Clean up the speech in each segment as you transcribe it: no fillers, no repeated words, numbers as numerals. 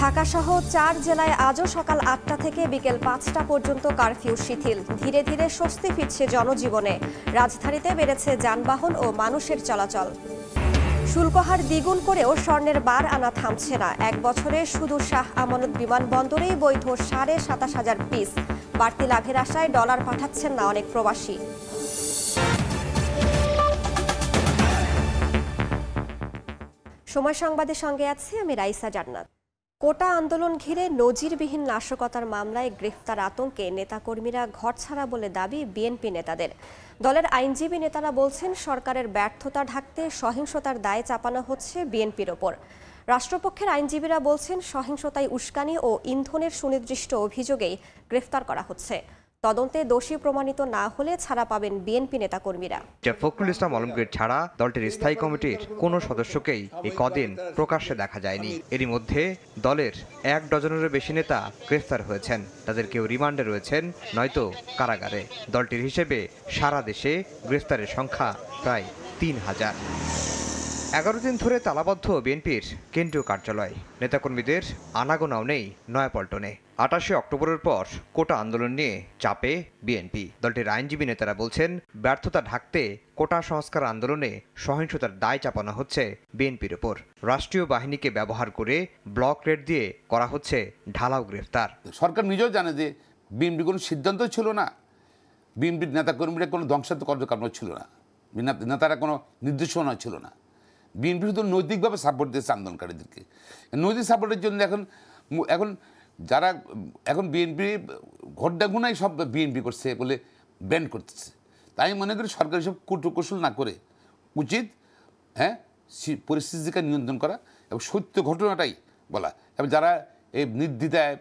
ঢাকা সহ 4 জেলায় আজও সকাল 8টা থেকে বিকেল 5টা পর্যন্ত কারফিউ শিথিল। ধীরে ধীরে স্বস্তি ফিরছে জনজীবনে। রাজধানীতে বেড়েছে যানবাহন ও মানুষের চলাচল। শুল্কহার দ্বিগুণ করেও স্বর্ণের বার আনা থামছে না। এক বছরে শুধু শাহ আমানত বিমানবন্দরেই বৈধ 27,500 পিস। বাড়তি লাভের আশায় ডলার পাঠাচ্ছেন না অনেক প্রবাসী। সময় সংবাদের সঙ্গে আছি আমি রাইসা জান্নাত। কোটা আন্দোলন ঘিরে নজিরবিহীন নাশকতার মামলায় গ্রেফতার আতঙ্কে নেতাকর্মীরা ঘরছাড়া বলে দাবি বিএনপি নেতাদের। দলের আইনজীবী নেতারা বলছেন, সরকারের ব্যর্থতা ঢাকতে সহিংসতার দায় চাপানো হচ্ছে বিএনপির ওপর। রাষ্ট্রপক্ষের আইনজীবীরা বলছেন, সহিংসতায় উস্কানি ও ইন্ধনের সুনির্দিষ্ট অভিযোগেই গ্রেফতার করা হচ্ছে। তদন্তে দোষী প্রমাণিত না হলে ছাড়া পাবেন বিএনপি নেতাকর্মীরা। ফখরুল ইসলাম আলমগীর ছাড়া দলটির স্থায়ী কমিটির কোনো সদস্যকেই এই কদিন প্রকাশ্যে দেখা যায়নি। এরই মধ্যে দলের 1 ডজনেরও বেশি নেতা গ্রেফতার হয়েছেন। তাদের কেউ রিমান্ডে রয়েছেন, নয়তো কারাগারে। দলটির হিসেবে সারা দেশে গ্রেফতারের সংখ্যা প্রায় 3000। 11 দিন ধরে তালাবদ্ধ বিএনপির কেন্দ্রীয় কার্যালয়। নেতাকর্মীদের আনাগোনাও নেই নয়াপল্টনে। 28 অক্টোবরের পর কোটা আন্দোলন নিয়ে চাপে বিএনপি। দলটির আইনজীবী নেতারা বলছেন, ব্যর্থতা ঢাকতে কোটা সংস্কার আন্দোলনে সহিংসতার দায় চাপানো হচ্ছে বিএনপির ওপর। রাষ্ট্রীয় বাহিনীকে ব্যবহার করে ব্লক রেড দিয়ে করা হচ্ছে ঢালাও গ্রেফতার। সরকার নিজেও জানে যে বিএনপি কোনো সিদ্ধান্ত ছিল না, বিএনপির নেতাকর্মীরা কোনো ধ্বংসাত্মক কার্যক্রম ছিল না, নেতারা কোনো নির্দেশনা ছিল না। বিএনপি শুধু নৈতিকভাবে সাপোর্ট দিয়েছে আন্দোলনকারীদেরকে। নৈতিক সাপোর্টের জন্য এখন যারা বিএনপি ঘটনাগুনাই সব বিএনপি করছে বলে ব্যান্ড করতেছে। তাই মনে করি সরকার সব কুটকৌশল না করে উচিত পরিস্থিতিকে নিয়ন্ত্রণ করা এবং সত্য ঘটনাটাই বলা। এবং যারা এই নির্দ্বিধায়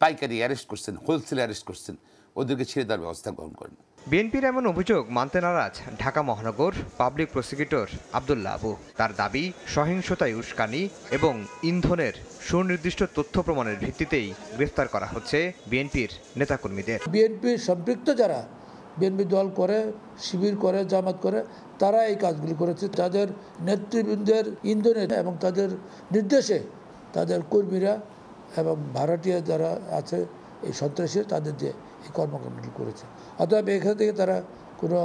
পাইকারি অ্যারেস্ট করছেন, হোলসেল অ্যারেস্ট করছেন, ওদেরকে ছেড়ে দেওয়ার ব্যবস্থা গ্রহণ করেন। বিএনপির এমন অভিযোগ মানতে নারাজ ঢাকা মহানগর পাবলিক প্রসিকিউটর আব্দুল্লাহ আবু। তার দাবি, সহিংসতায় উস্কানি এবং ইন্ধনের সুনির্দিষ্ট তথ্য প্রমাণের ভিত্তিতেই গ্রেফতার করা হচ্ছে বিএনপির নেতাকর্মীদের। বিএনপি সম্পৃক্ত যারা বিএনপি দল করে, শিবির করে, জামাত করে, তারা এই কাজগুলি করেছে। তাদের নেতৃবৃন্দের ইন্ধনে এবং তাদের নির্দেশে তাদের কর্মীরা এবং ভাড়াটিয়া যারা আছে এই সন্ত্রাসী, তাদের দিয়ে এই কর্মকাণ্ডগুলি করেছে। অতএব এখান থেকে তারা কোনো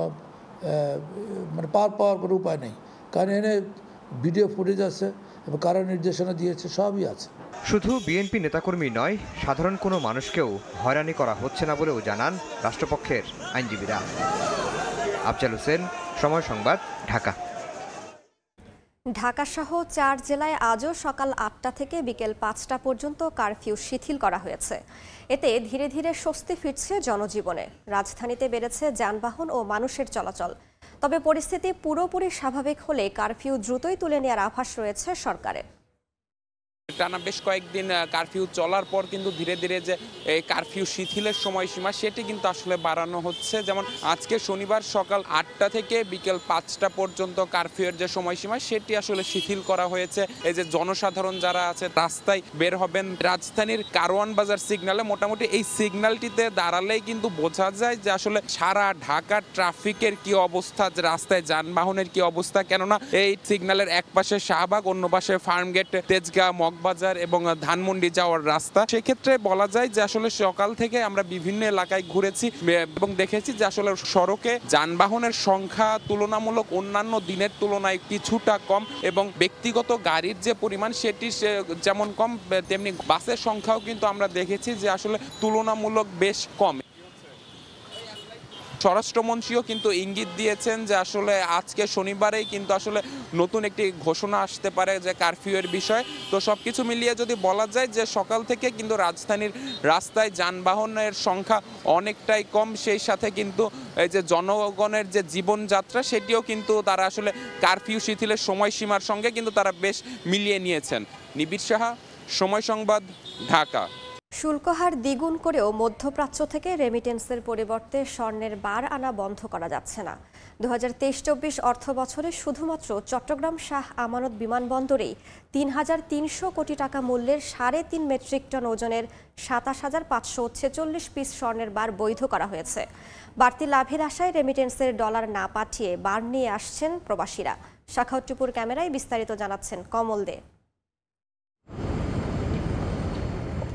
পাওয়ার কোনো উপায় নেই, কারণ এনে ভিডিও ফুটেজ আছে এবং কারা নির্দেশনা দিয়েছে সবই আছে। শুধু বিএনপি নেতাকর্মী নয়, সাধারণ কোনো মানুষকেও হয়রানি করা হচ্ছে না বলেও জানান রাষ্ট্রপক্ষের আইনজীবীরা। আফজাল হোসেন, সময় সংবাদ, ঢাকা। ঢাকা সহ 4 জেলায় আজও সকাল 8টা থেকে বিকেল 5টা পর্যন্ত কারফিউ শিথিল করা হয়েছে। এতে ধীরে ধীরে স্বস্তি ফিরছে জনজীবনে। রাজধানীতে বেড়েছে যানবাহন ও মানুষের চলাচল। তবে পরিস্থিতি পুরোপুরি স্বাভাবিক হলে কারফিউ দ্রুতই তুলে নেওয়ার আভাস রয়েছে সরকারের। টানা বেশ কয়েকদিন কারফিউ চলার পর কিন্তু ধীরে ধীরে যে এই কারফিউ শিথিলের সময়সীমা সেটি কিন্তু আসলে বাড়ানো হচ্ছে। যেমন আজকে শনিবার সকাল 8টা থেকে বিকেল 5টা পর্যন্ত কারফিউয়ের যে সময়সীমা সেটি আসলে শিথিল করা হয়েছে। এই যে জনসাধারণ যারা আছে রাস্তায় বের হবেন, রাজধানীর কারওয়ান বাজার সিগন্যালে মোটামুটি এই সিগন্যালটিতে দাঁড়ালেই কিন্তু বোঝা যায় যে আসলে সারা ঢাকা ট্রাফিকের কি অবস্থা, রাস্তায় যানবাহনের কি অবস্থা। কেননা এই সিগন্যালের এক পাশে শাহবাগ, অন্য পাশে ফার্মগেট, তেজগাঁ, বাজার এবং ধানমন্ডি যাওয়ার রাস্তা। সেক্ষেত্রে বলা যায় যে আসলে সকাল থেকে আমরা বিভিন্ন এলাকায় ঘুরেছি এবং দেখেছি যে আসলে সড়কে যানবাহনের সংখ্যা তুলনামূলক অন্যান্য দিনের তুলনায় কিছুটা কম এবং ব্যক্তিগত গাড়ির যে পরিমাণ সেটি যেমন কম, তেমনি বাসের সংখ্যাও কিন্তু আমরা দেখেছি যে আসলে তুলনামূলক বেশ কম। স্বরাষ্ট্রমন্ত্রীও কিন্তু ইঙ্গিত দিয়েছেন যে আসলে আজকে শনিবারেই কিন্তু আসলে নতুন একটি ঘোষণা আসতে পারে যে কারফিউয়ের বিষয়। তো সবকিছু মিলিয়ে যদি বলা যায় যে সকাল থেকে কিন্তু রাজধানীর রাস্তায় যানবাহনের সংখ্যা অনেকটাই কম, সেই সাথে কিন্তু এই যে জনগণের যে জীবনযাত্রা সেটিও কিন্তু তারা আসলে কারফিউ শিথিলের সময়সীমার সঙ্গে কিন্তু তারা বেশ মিলিয়ে নিয়েছেন। নিবিড় সাহা, সময় সংবাদ, ঢাকা। শুল্কহার দ্বিগুণ করেও মধ্যপ্রাচ্য থেকে রেমিটেন্সের পরিবর্তে স্বর্ণের বার আনা বন্ধ করা যাচ্ছে না। 2023-24 অর্থ বছরে শুধুমাত্র চট্টগ্রাম শাহ আমানত বিমানবন্দরেই 3,300 কোটি টাকা মূল্যের 3.5 মেট্রিক টন ওজনের 27,546 পিস স্বর্ণের বার বৈধ করা হয়েছে। বাড়তি লাভের আশায় রেমিটেন্সের ডলার না পাঠিয়ে বার নিয়ে আসছেন প্রবাসীরা। শাখাউত টুপুর ক্যামেরায় বিস্তারিত জানাচ্ছেন কমল দে।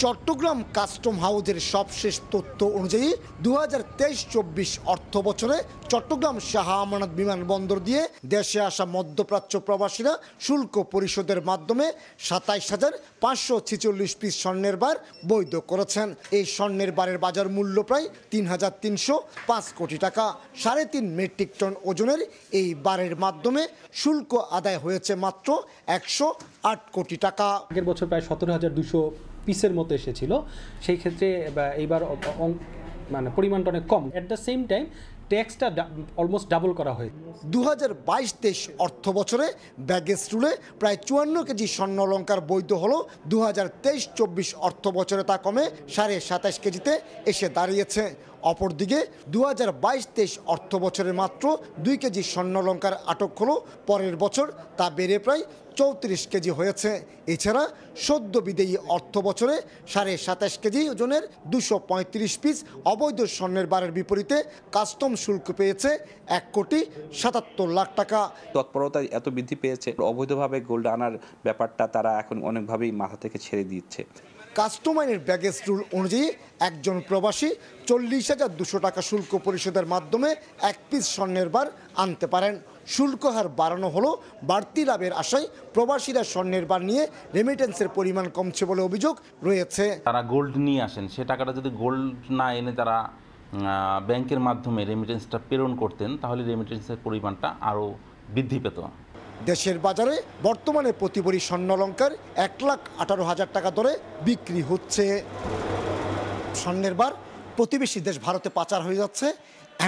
চট্টগ্রাম কাস্টম হাউজের সবশেষ তথ্য অনুযায়ী 2023-24 অর্থ বছরে চট্টগ্রাম শাহ আমানত বিমানবন্দর দিয়ে দেশে আসা মধ্যপ্রাচ্য প্রবাসীরা শুল্ক পরিশোধের মাধ্যমে 27,546 পিস স্বর্ণের বার বৈধ করেছেন। এই স্বর্ণের বারের বাজার মূল্য প্রায় 3,305 কোটি টাকা। 3.5 মেট্রিক টন ওজনের এই বারের মাধ্যমে শুল্ক আদায় হয়েছে মাত্র 108 কোটি টাকা। আগের বছর প্রায় 17,200 পিসের মতো এসেছিল, সেই ক্ষেত্রে এইবার মানে পরিমাণটা অনেক কম। এট দ্য সেম টাইম ট্যাক্সটা অলমোস্ট ডাবল করা হয়। 2022-23 অর্থ বছরে ব্যাগেজ রুলে প্রায় 54 কেজি স্বর্ণ অলংকার বৈধ হলো। 2023-24 অর্থ বছরে তা কমে 27.5 কেজিতে এসে দাঁড়িয়েছে। অপরদিকে 2022-23 অর্থ বছরে মাত্র 2 কেজি স্বর্ণ অলংকার আটক হলো। পরের বছর তা বেড়ে প্রায় 34 কেজি হয়েছে। এছাড়া সদ্য বিদেয়ী অর্থ বছরে 27.5 কেজি ওজনের 235 পিস অবৈধ স্বর্ণের বারের বিপরীতে কাস্টম শুল্ক পেয়েছে 1,77 লাখ টাকা। তৎপরতা এত বৃদ্ধি পেয়েছে, অবৈধভাবে গোল্ড আনার ব্যাপারটা তারা এখন অনেকভাবেই মাথা থেকে ছেড়ে দিচ্ছে। কাস্টম আইনের ব্যাগেজ রুল অনুযায়ী একজন প্রবাসী 40,200 টাকা শুল্ক পরিশোধের মাধ্যমে 1 পিস স্বর্ণের বার আনতে পারেন। শুল্ক হার বাড়ানো হলো বাড়তি লাভের আশায় প্রবাসীরা স্বর্ণের বার নিয়ে রেমিটেন্সের পরিমাণ কমছে বলে অভিযোগ রয়েছে। তারা গোল্ড নিয়ে আসেন, সে টাকাটা যদি গোল্ড না এনে তারা ব্যাংকের মাধ্যমে রেমিটেন্সটা প্রেরণ করতেন, তাহলে রেমিটেন্সের পরিমাণটা আরও বৃদ্ধি পেত। দেশের বাজারে বর্তমানে প্রতি ভরি স্বর্ণ অলংকার 1,18,000 টাকা দরে বিক্রি হচ্ছে। স্বর্ণের বার প্রতিবেশী দেশ ভারতে পাচার হয়ে যাচ্ছে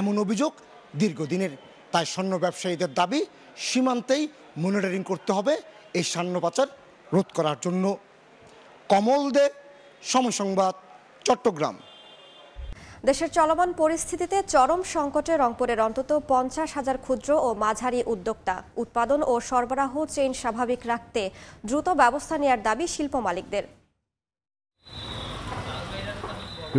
এমন অভিযোগ দীর্ঘদিনের। তাই স্বর্ণ ব্যবসায়ীদের দাবি সীমান্তেই মনিটরিং করতে হবে এই স্বর্ণ পাচার রোধ করার জন্য। কমল দে, সময় সংবাদ, চট্টগ্রাম। দেশের চলমান পরিস্থিতিতে চরম সংকটে রংপুরের অন্তত 50,000 ক্ষুদ্র ও মাঝারি উদ্যোক্তা। উৎপাদন ও সরবরাহ চেইন স্বাভাবিক রাখতে দ্রুত ব্যবস্থা নেওয়ার দাবি শিল্প মালিকদের।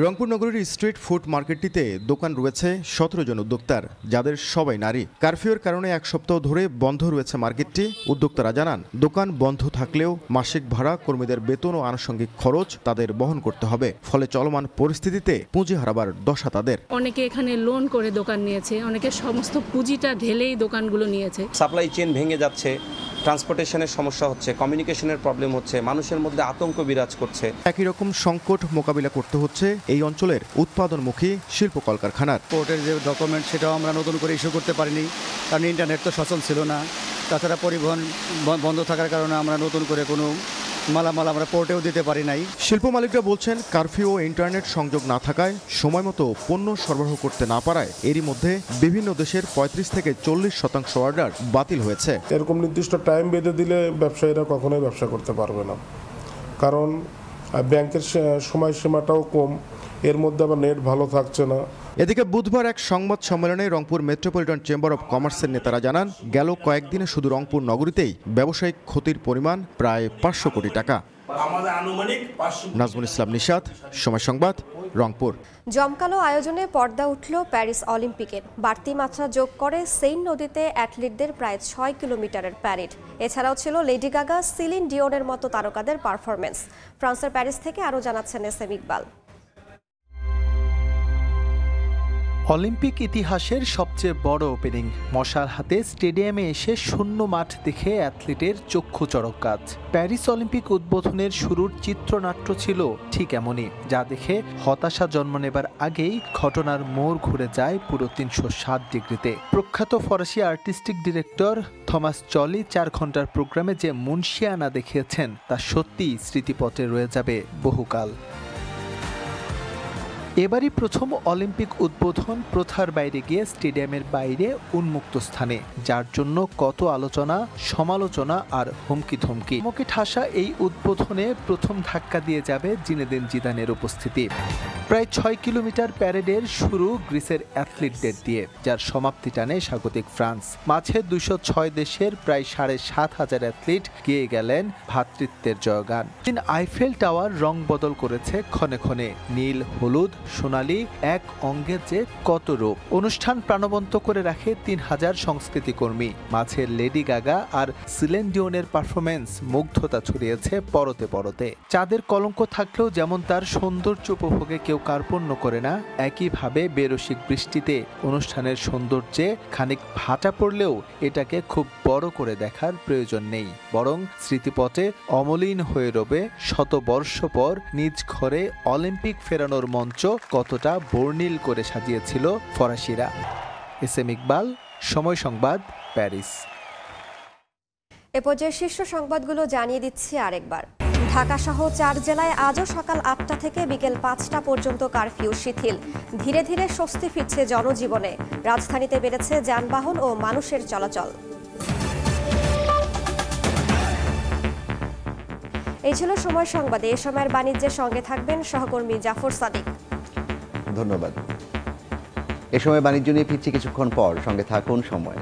রংপুর নগরীর স্ট্রিট ফুড মার্কেটটিতে দোকান রয়েছে 17 জন উদ্যোক্তার, যাদের সবাই নারী। কারফিউর কারণে 1 সপ্তাহ ধরে বন্ধ রয়েছে মার্কেটটি। উদ্যোক্তারা জানান, দোকান বন্ধ থাকলেও মাসিক ভাড়া, কর্মীদের বেতন ও আনুষঙ্গিক খরচ তাদের বহন করতে হবে। ফলে চলমান পরিস্থিতিতে পুঁজি হারাবার দশা তাদের। অনেকে এখানে লোন করে দোকান নিয়েছে, অনেকে সমস্ত পুঁজিটা ঢেলেই দোকানগুলো নিয়েছে। সাপ্লাই চেইন ভেঙে যাচ্ছে, ট্রান্সপোর্টেশনের সমস্যা হচ্ছে, কমিউনিকেশনের প্রবলেম হচ্ছে, মানুষের মধ্যে আতঙ্ক বিরাজ করছে। একই রকম সংকট মোকাবিলা করতে হচ্ছে এই অঞ্চলের উৎপাদনমুখী শিল্প কলকারখানার। পোর্টের যে ডকুমেন্ট সেটাও আমরা নতুন করে ইস্যু করতে পারিনি, কারণ ইন্টারনেট তো সচল ছিল না। তাছাড়া পরিবহন বন্ধ থাকার কারণে আমরা নতুন করে কোনো মালামাল আমরা পোর্টেও দিতে পারি নাই। শিল্প মালিকরা বলছেন, কারফিউ ও ইন্টারনেট সংযোগ না থাকায় সময় মতো পণ্য সরবরাহ করতে না পারায় এরই মধ্যে বিভিন্ন দেশের 35 থেকে 40% অর্ডার বাতিল হয়েছে। এরকম নির্দিষ্ট টাইম বেঁধে দিলে ব্যবসায়ীরা কখনোই ব্যবসা করতে পারবে না, কারণ ব্যাংকের সময়সীমাটাও কম, এর মধ্যে আবার নেট ভালো থাকছে না। এদিকে বুধবার এক সংবাদ সম্মেলনে রংপুর মেট্রোপলিটন চেম্বার অব কমার্সের নেতারা জানান, গেল কয়েকদিনে শুধু রংপুর নগরীতেই ব্যবসায়িক ক্ষতির পরিমাণ প্রায় 500 কোটি টাকা। নাজমুল ইসলাম নিশাত, সময় সংবাদ, রংপুর। জমকালো আয়োজনে পর্দা উঠল প্যারিস অলিম্পিকের। বাড়তি মাত্রা যোগ করে সেইন নদীতে অ্যাথলিটদের প্রায় 6 কিলোমিটারের প্যারেড। এছাড়াও ছিল লেডি গাগা, সিলিন ডিওনের মতো তারকাদের পারফরমেন্স। ফ্রান্সের প্যারিস থেকে আরও জানাচ্ছেন এস এম ইকবাল। অলিম্পিক ইতিহাসের সবচেয়ে বড় ওপেনিং। মশার হাতে স্টেডিয়ামে এসে শূন্য মাঠ দেখে অ্যাথলিটের চক্ষু চড়ক গাছ। প্যারিস অলিম্পিক উদ্বোধনের শুরুর চিত্রনাট্য ছিল ঠিক এমনই, যা দেখে হতাশা জন্ম নেবার আগেই ঘটনার মোড় ঘুরে যায় পুরো 360 ডিগ্রিতে। প্রখ্যাত ফরাসি আর্টিস্টিক ডিরেক্টর থমাস চলি 4 ঘন্টার প্রোগ্রামে যে মুনশিয়ানা দেখিয়েছেন তা সত্যিই স্মৃতিপটে রয়ে যাবে বহুকাল। এবারই প্রথম অলিম্পিক উদ্বোধন প্রথার বাইরে গিয়ে স্টেডিয়ামের বাইরে উন্মুক্ত স্থানে, যার জন্য কত আলোচনা, সমালোচনা আর হুমকি ধমকি। মুখে ঠাসা এই উদ্বোধনে প্রথম ধাক্কা দিয়ে যাবে জিনেদিন জিদানের উপস্থিতি। প্রায় 6 কিলোমিটার প্যারেডের শুরু গ্রিসের অ্যাথলিটদের দিয়ে, যার সমাপ্তি টানে স্বাগতিক ফ্রান্স। মাঝে 206 দেশের প্রায় 7,500 অ্যাথলিট গেয়ে গেলেন ভ্রাতৃত্বের জয়গান। আইফেল টাওয়ার রং বদল করেছে ক্ষণে ক্ষণে, নীল, হলুদ, সোনালী এক অঙ্গের যে কত রূপ। অনুষ্ঠান প্রাণবন্ত করে রাখে 3000 সংস্কৃতি কর্মী। মাঝে লেডি গাগা আর সিলেন ডিওনের পারফরমেন্স মুগ্ধতা ছড়িয়েছে পরতে পরতে। চাঁদের কলঙ্ক থাকলেও যেমন তার সৌন্দর্য উপভোগে কেউ কার্পণ্য করে না, একইভাবে বেরসিক বৃষ্টিতে অনুষ্ঠানের সৌন্দর্যে খানিক ভাটা পড়লেও এটাকে খুব বড় করে দেখার প্রয়োজন নেই, বরং স্মৃতিপটে অমলিন হয়ে রবে শতবর্ষ পর নিজ ঘরে অলিম্পিক ফেরানোর মঞ্চ কতটা বর্ণিল করে সাজিয়েছিল ফরাসিরা। এস এম ইকবাল, সময় সংবাদ, প্যারিস। এ পর্যায়ে শীর্ষ সংবাদগুলো জানিয়ে দিচ্ছি আরেকবার। ঢাকা সহ 4 জেলায় আজও সকাল 8টা থেকে বিকেল 5টা পর্যন্ত কারফিউ শিথিল। ধীরে ধীরে স্বস্তি ফিরছে জনজীবনে। রাজধানীতে বেড়েছে যানবাহন ও মানুষের চলাচল। এই ছিল সময় সংবাদে। এ সময়ের বাণিজ্যের সঙ্গে থাকবেন সহকর্মী জাফর সাদিক। ধন্যবাদ। এ সময় বাণিজ্য নিয়ে ফিরছি কিছুক্ষণ পর, সঙ্গে থাকুন সময়।